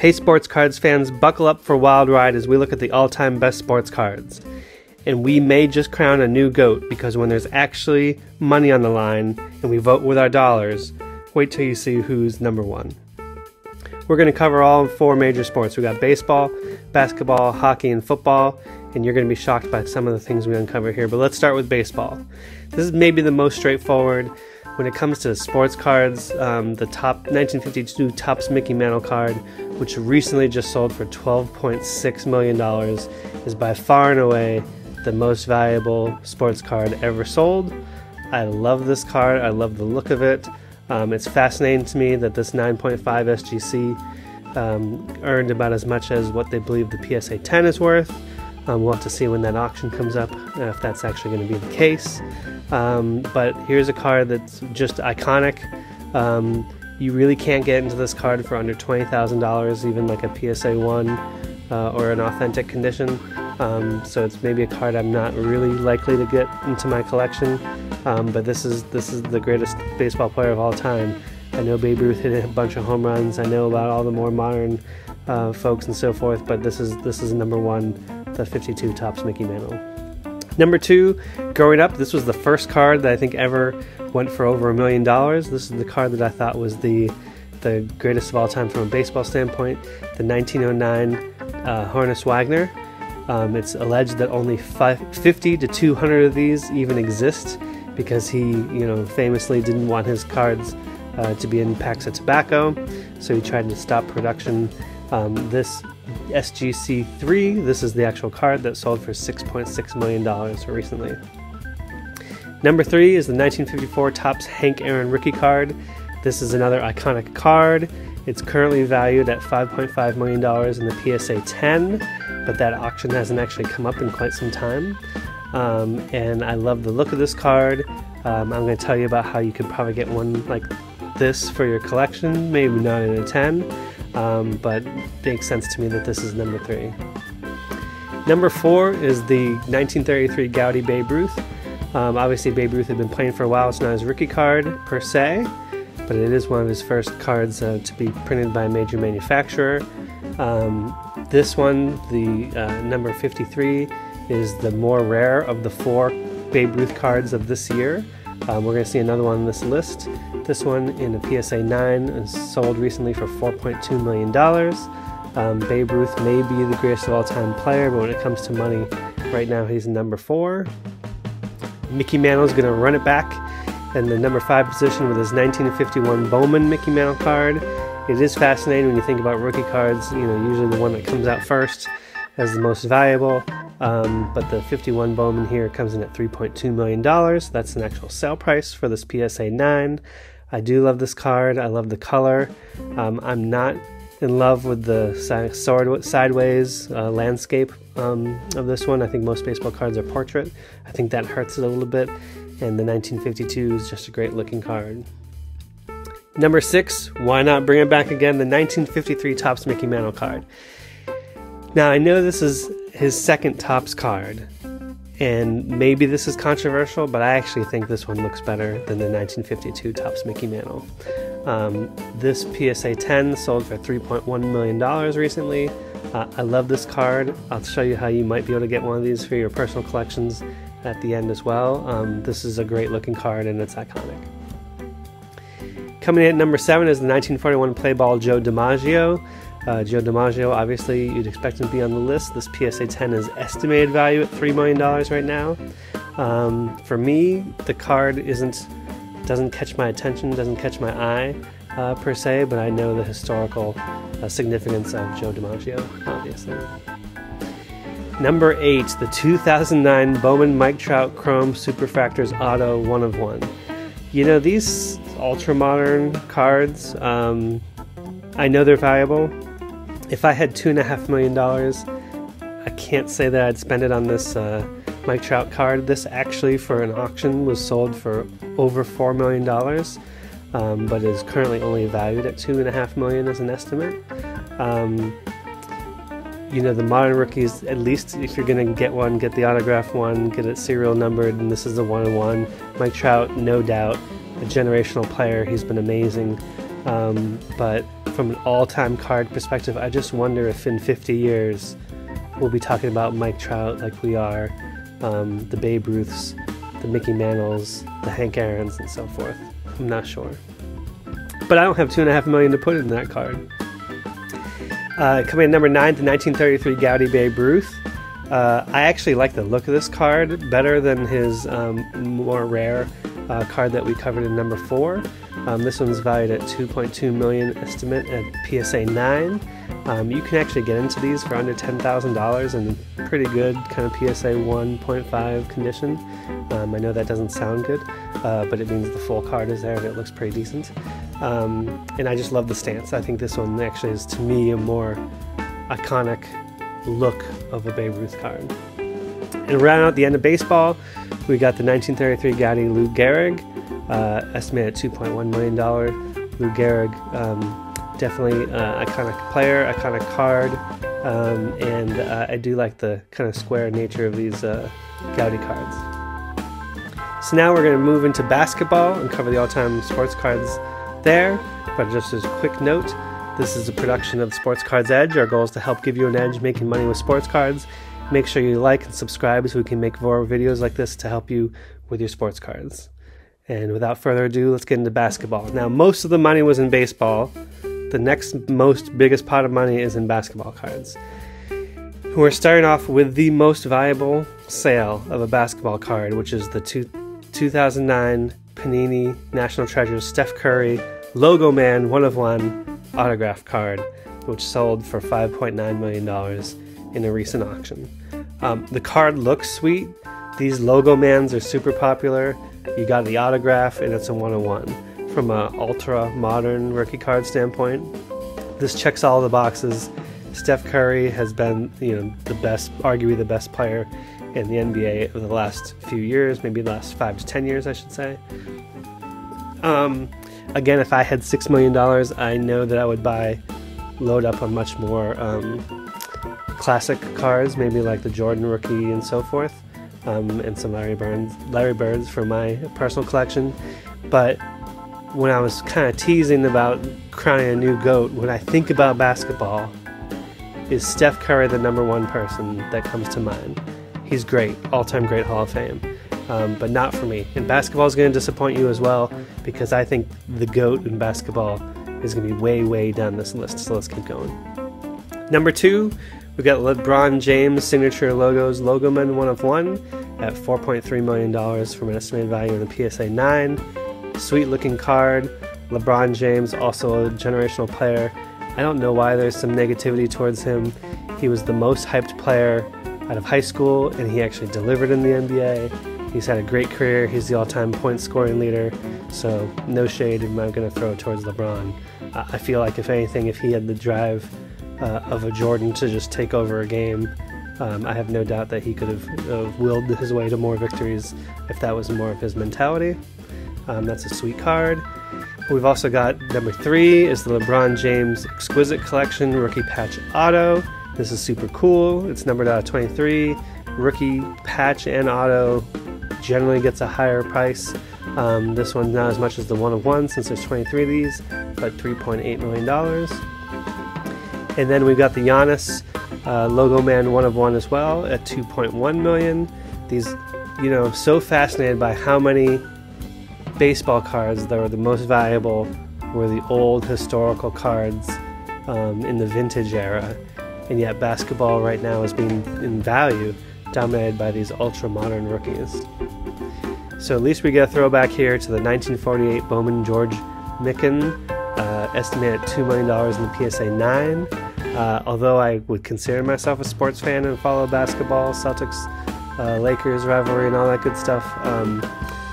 Hey sports cards fans, buckle up for a wild ride as we look at the all-time best sports cards. And we may just crown a new GOAT, because when there's actually money on the line and we vote with our dollars, wait till you see who's number one. We're going to cover all 4 major sports. We got baseball, basketball, hockey, and football, and you're going to be shocked by some of the things we uncover here. But let's start with baseball. This is maybe the most straightforward. When it comes to sports cards, the top 1952 Topps Mickey Mantle card, which recently just sold for $12.6 million, is by far and away the most valuable sports card ever sold. I love this card. I love the look of it. It's fascinating to me that this 9.5 SGC earned about as much as what they believe the PSA 10 is worth. We'll have to see when that auction comes up if that's actually going to be the case. But here's a card that's just iconic. You really can't get into this card for under $20,000, even like a PSA 1 or an authentic condition. So it's maybe a card I'm not really likely to get into my collection. But this is the greatest baseball player of all time. I know Babe Ruth hit a bunch of home runs. I know about all the more modern folks and so forth. But this is number one, the 52 Topps Mickey Mantle. Number 2, growing up, this was the first card that I think ever went for over $1 million. This is the card that I thought was the greatest of all time from a baseball standpoint, the 1909 Honus Wagner. It's alleged that only 50 to 200 of these even exist, because he, famously didn't want his cards to be in packs of tobacco, so he tried to stop production. This SGC3, this is the actual card that sold for $6.6 million recently. Number 3 is the 1954 Topps Hank Aaron rookie card. This is another iconic card. It's currently valued at $5.5 million in the PSA 10, but that auction hasn't actually come up in quite some time. And I love the look of this card. I'm going to tell you about how you could probably get one like this for your collection, maybe not in a 10. But it makes sense to me that this is number 3. Number 4 is the 1933 Gaudy Babe Ruth. Obviously Babe Ruth had been playing for a while. It's not his rookie card per se, but it is one of his first cards to be printed by a major manufacturer. This one, the number 53, is the more rare of the 4 Babe Ruth cards of this year. We're going to see another one on this list. This one in a PSA 9 is sold recently for $4.2 million. Babe Ruth may be the greatest of all time player, but when it comes to money, right now he's number 4. Mickey Mantle's going to run it back in the number 5 position with his 1951 Bowman Mickey Mantle card. It is fascinating when you think about rookie cards, usually the one that comes out first as the most valuable. But the 51 Bowman here comes in at $3.2 million. That's an actual sale price for this PSA 9. I do love this card. I love the color. I'm not in love with the sideways landscape of this one. I think most baseball cards are portrait. I think that hurts it a little bit. And the 1952 is just a great looking card. Number 6, why not bring it back again? The 1953 Topps Mickey Mantle card. Now I know this is his second Topps card, and maybe this is controversial, but I actually think this one looks better than the 1952 Topps Mickey Mantle. This PSA 10 sold for $3.1 million recently. I love this card. I'll show you how you might be able to get one of these for your personal collections at the end as well. This is a great looking card, and it's iconic. Coming in at number 7 is the 1941 Play Ball Joe DiMaggio. Joe DiMaggio, obviously you'd expect him to be on the list. This PSA 10 is estimated value at $3 million right now. For me, the card doesn't catch my attention, doesn't catch my eye per se, but I know the historical significance of Joe DiMaggio, obviously. Number 8, the 2009 Bowman Mike Trout Chrome Superfractors Auto 1 of 1. These ultra-modern cards, I know they're valuable. If I had $2.5 million, I can't say that I'd spend it on this Mike Trout card. This actually, for an auction, was sold for over $4 million, but is currently only valued at $2.5 million as an estimate. The modern rookies, at least if you're going to get one, get the autograph one, get it serial numbered, and this is the 1-of-1. Mike Trout, no doubt, a generational player. He's been amazing. But from an all-time card perspective, I just wonder if in 50 years we'll be talking about Mike Trout like we are, the Babe Ruths, the Mickey Mantles, the Hank Aaron's, and so forth. I'm not sure. But I don't have $2.5 million to put in that card. Coming at number 9, the 1933 Gaudy Babe Ruth. I actually like the look of this card better than his more rare card that we covered in number 4. This one's valued at $2.2 million estimate at PSA 9. You can actually get into these for under $10,000 in pretty good kind of PSA 1.5 condition. I know that doesn't sound good, but it means the full card is there and it looks pretty decent. And I just love the stance. I think this one actually is, to me, a more iconic look of a Babe Ruth card. And round out the end of baseball, we got the 1933 Gaudy Lou Gehrig, estimated at $2.1 million. Lou Gehrig, definitely iconic player, iconic card, and I do like the kind of square nature of these Gaudy cards. So now we're going to move into basketball and cover the all-time sports cards there, but just as a quick note, this is a production of Sports Cards Edge. Our goal is to help give you an edge making money with sports cards. Make sure you like and subscribe so we can make more videos like this to help you with your sports cards. And without further ado, let's get into basketball. Now, most of the money was in baseball. The next biggest pot of money is in basketball cards. We're starting off with the most valuable sale of a basketball card, which is the 2009 Panini National Treasures Steph Curry Logo Man 1/1 autograph card, which sold for $5.9 million in a recent auction. The card looks sweet. These Logo Mans are super popular. You got the autograph, and it's a 1/1. From an ultra modern rookie card standpoint, this checks all the boxes. Steph Curry has been, the best, arguably the best player in the NBA over the last few years, maybe the last 5 to 10 years, I should say. Again, if I had $6 million, I know that I would load up on much more classic cards, maybe like the Jordan rookie and so forth, and some Larry Birds for my personal collection. But when I was kind of teasing about crowning a new GOAT, when I think about basketball, is Steph Curry the #1 person that comes to mind. He's great, all-time great, Hall of Fame. But not for me. And basketball is going to disappoint you as well, because I think the GOAT in basketball is going to be way, way down this list. So let's keep going. Number 2, we got LeBron James signature logos Logo Man 1/1 at $4.3 million from an estimated value in the PSA 9. Sweet looking card. LeBron James, also a generational player. I don't know why there's some negativity towards him. He was the most hyped player out of high school, and he actually delivered in the NBA. He's had a great career. He's the all-time point scoring leader, so no shade am I going to throw towards LeBron. I feel like, if anything, if he had the drive of a Jordan to just take over a game, I have no doubt that he could have willed his way to more victories if that was more of his mentality. That's a sweet card. We've also got number 3 is the LeBron James Exquisite Collection Rookie Patch Auto. This is super cool. It's numbered out of 23. Rookie patch and auto generally gets a higher price. This one's not as much as the 1/1 since there's 23 of these, but $3.8 million. And then we've got the Honus Logo Man 1/1 as well at $2.1 million. These, so fascinated by how many baseball cards that were the most valuable were the old historical cards in the vintage era. And yet basketball right now is being, in value, dominated by these ultra-modern rookies. So at least we get a throwback here to the 1948 Bowman George Mikan, estimated at $2 million in the PSA 9. Although I would consider myself a sports fan and follow basketball, Celtics, Lakers rivalry and all that good stuff,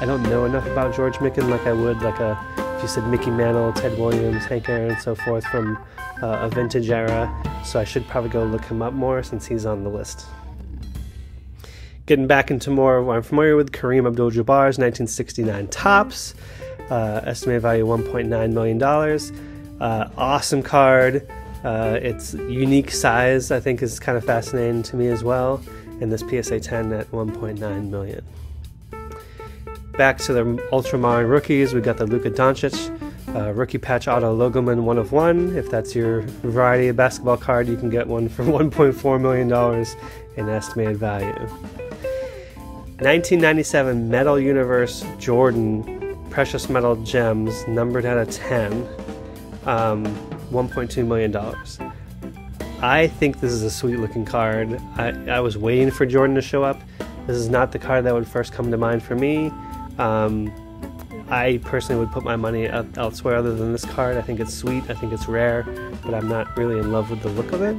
I don't know enough about George Mikan like I would if you said Mickey Mantle, Ted Williams, Hank Aaron, and so forth from a vintage era. So I should probably go look him up more since he's on the list. Getting back into more what I'm familiar with, Kareem Abdul-Jabbar's 1969 Topps, estimated value $1.9 million. Awesome card. Its unique size, I think, is kind of fascinating to me as well. And this PSA 10 at $1.9 million. Back to the ultra modern rookies, we got the Luka Doncic Rookie patch auto Logoman 1 of 1. If that's your variety of basketball card, you can get one for $1.4 million in estimated value. 1997 Metal Universe Jordan Precious Metal Gems, numbered out of 10, $1.2 million. I think this is a sweet looking card. I was waiting for Jordan to show up. This is not the card that would first come to mind for me. I personally would put my money elsewhere other than this card. I think it's sweet, I think it's rare, but I'm not really in love with the look of it.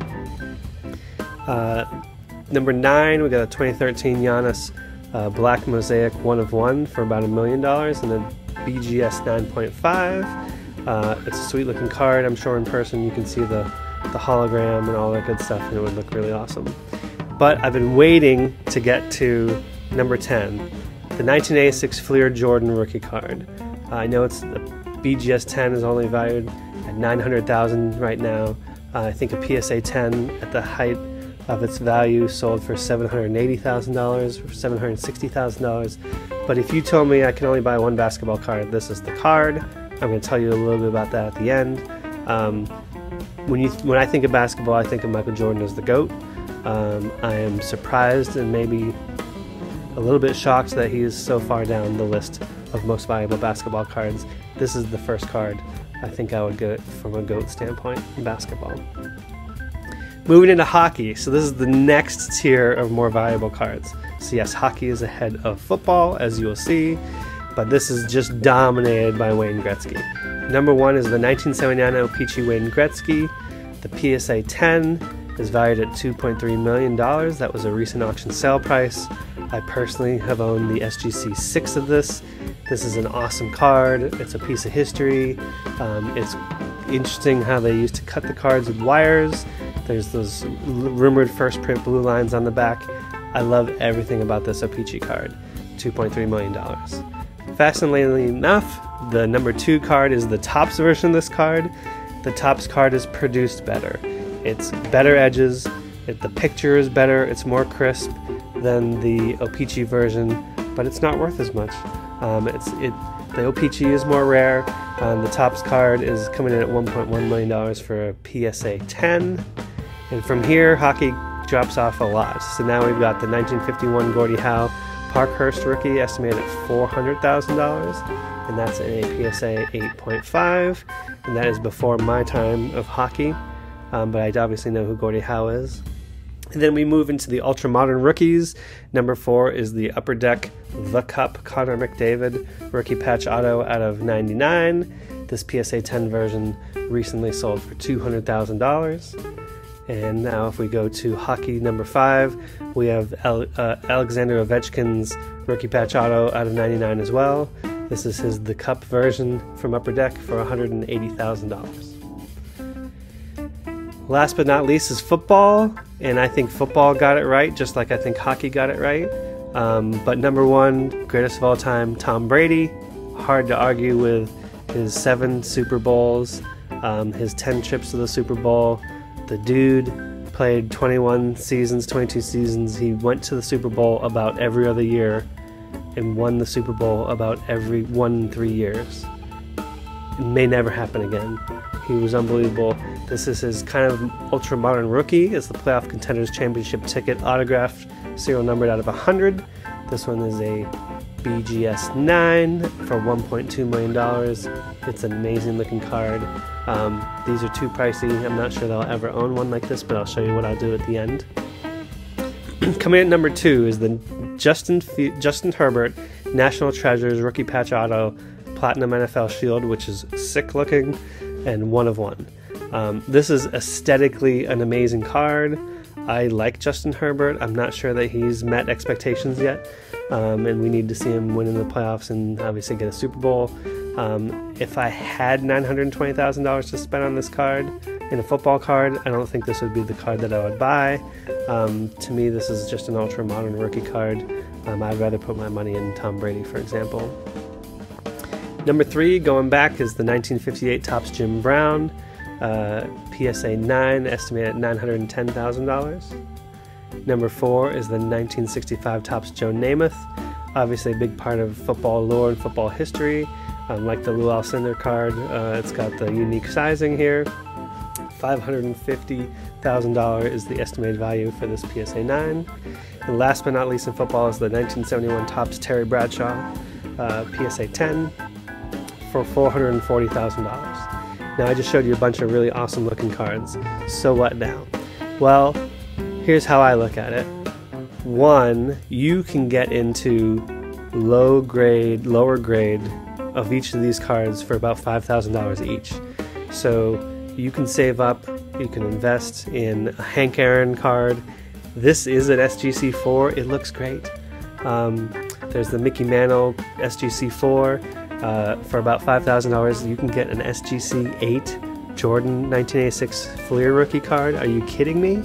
Number 9, we got a 2013 Honus Black Mosaic 1 of 1 for about $1 million, and a BGS 9.5. It's a sweet looking card. I'm sure in person you can see the hologram and all that good stuff, and it would look really awesome. But I've been waiting to get to number 10, the 1986 Fleer Jordan rookie card. I know it's the BGS 10 is only valued at $900,000 right now. I think a PSA 10 at the height of its value sold for $780,000 or $760,000. But if you told me I can only buy one basketball card, this is the card. I'm going to tell you a little bit about that at the end. When I think of basketball, I think of Michael Jordan as the GOAT. I am surprised and maybe a little bit shocked that he is so far down the list of most valuable basketball cards. This is the first card I think I would get from a GOAT standpoint in basketball. Moving into hockey, so this is the next tier of more valuable cards. So yes, hockey is ahead of football, as you will see, but this is just dominated by Wayne Gretzky. Number 1 is the 1979 O-Pee-Chee Wayne Gretzky. The PSA 10 is valued at $2.3 million. That was a recent auction sale price. I personally have owned the SGC 6 of this. This is an awesome card. It's a piece of history. It's interesting how they used to cut the cards with wires. There's those rumored first print blue lines on the back. I love everything about this O-Pee-Chee card. $2.3 million. Fascinatingly enough, the number 2 card is the Topps version of this card. The Topps card is produced better. It's better edges, the picture is better, it's more crisp than the O-Pee-Chee version, but it's not worth as much. The O-Pee-Chee is more rare. The Topps card is coming in at $1.1 million for a PSA 10. And from here, hockey drops off a lot. So now we've got the 1951 Gordie Howe Parkhurst rookie, estimated at $400,000, and that's in a PSA 8.5, and that is before my time of hockey, but I obviously know who Gordie Howe is. And then we move into the ultra-modern rookies. Number 4 is the Upper Deck The Cup Connor McDavid rookie patch auto out of 99. This PSA 10 version recently sold for $200,000. And now if we go to hockey number 5, we have Alexander Ovechkin's rookie patch auto out of 99 as well. This is the Cup version from Upper Deck for $180,000. Last but not least is football, and I think football got it right, just like I think hockey got it right. But number 1, greatest of all time, Tom Brady. Hard to argue with his 7 Super Bowls, his 10 trips to the Super Bowl. The dude played 21 seasons, 22 seasons. He went to the Super Bowl about every other year and won the Super Bowl about every 1 in 3 years. It may never happen again. He was unbelievable. This is his kind of ultra-modern rookie. It's the Playoff Contenders Championship ticket, autographed, serial numbered out of 100. This one is a BGS 9 for $1.2 million. It's an amazing looking card. These are too pricey. I'm not sure that I'll ever own one like this, but I'll show you what I'll do at the end. Coming in at number 2 is the Justin Herbert National Treasures Rookie Patch Auto Platinum NFL Shield, which is sick looking and 1 of 1. This is aesthetically an amazing card. I like Justin Herbert. I'm not sure that he's met expectations yet, and we need to see him win in the playoffs and obviously get a Super Bowl. If I had $920,000 to spend on this card, in a football card, I don't think this would be the card that I would buy. To me, this is just an ultra-modern rookie card. I'd rather put my money in Tom Brady, for example. Number 3, going back, is the 1958 Topps Jim Brown, PSA 9, estimated at $910,000. Number 4 is the 1965 Topps Joe Namath, obviously a big part of football lore and football history. Like the Lou Alcindor card, it's got the unique sizing here. $550,000 is the estimated value for this PSA 9. And last but not least in football is the 1971 Topps Terry Bradshaw PSA 10 for $440,000. Now I just showed you a bunch of really awesome looking cards. So what now? Well, here's how I look at it. One, you can get into lower grade of each of these cards for about $5,000 each. So you can save up, you can invest in a Hank Aaron card. This is an SGC4, it looks great. There's the Mickey Mantle SGC4 for about $5,000. You can get an SGC8 Jordan 1986 Fleer rookie card. Are you kidding me?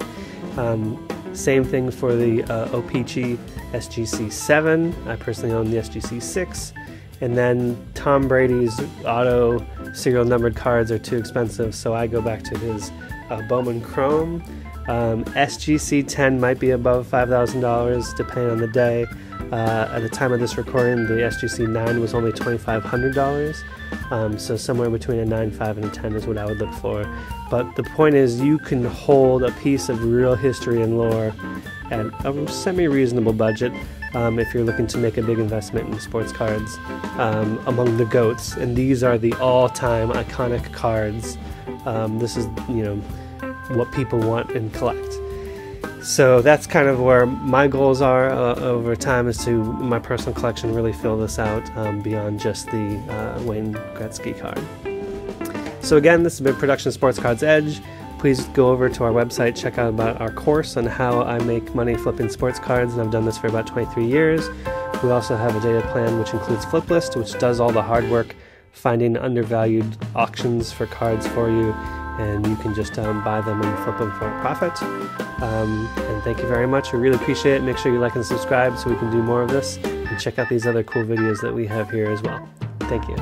Same thing for the O-Pee-Chee SGC7. I personally own the SGC6. And then Tom Brady's auto serial numbered cards are too expensive, so I go back to his Bowman Chrome. SGC10 might be above $5,000 depending on the day. At the time of this recording, the SGC9 was only $2,500. So somewhere between a 9.5 and a 10 is what I would look for. But the point is, you can hold a piece of real history and lore at a semi-reasonable budget if you're looking to make a big investment in sports cards among the GOATs. And these are the all-time iconic cards. This is, what people want and collect. So that's kind of where my goals are over time, is to, my personal collection, really fill this out beyond just the Wayne Gretzky card. So again, this has been Production Sports Cards Edge. Please go over to our website, check out about our course on how I make money flipping sports cards, and I've done this for about 23 years. We also have a data plan which includes Flip List, which does all the hard work finding undervalued auctions for cards for you, and you can just buy them and flip them for a profit. And thank you very much. We really appreciate it. Make sure you like and subscribe so we can do more of this, and check out these other cool videos that we have here as well. Thank you.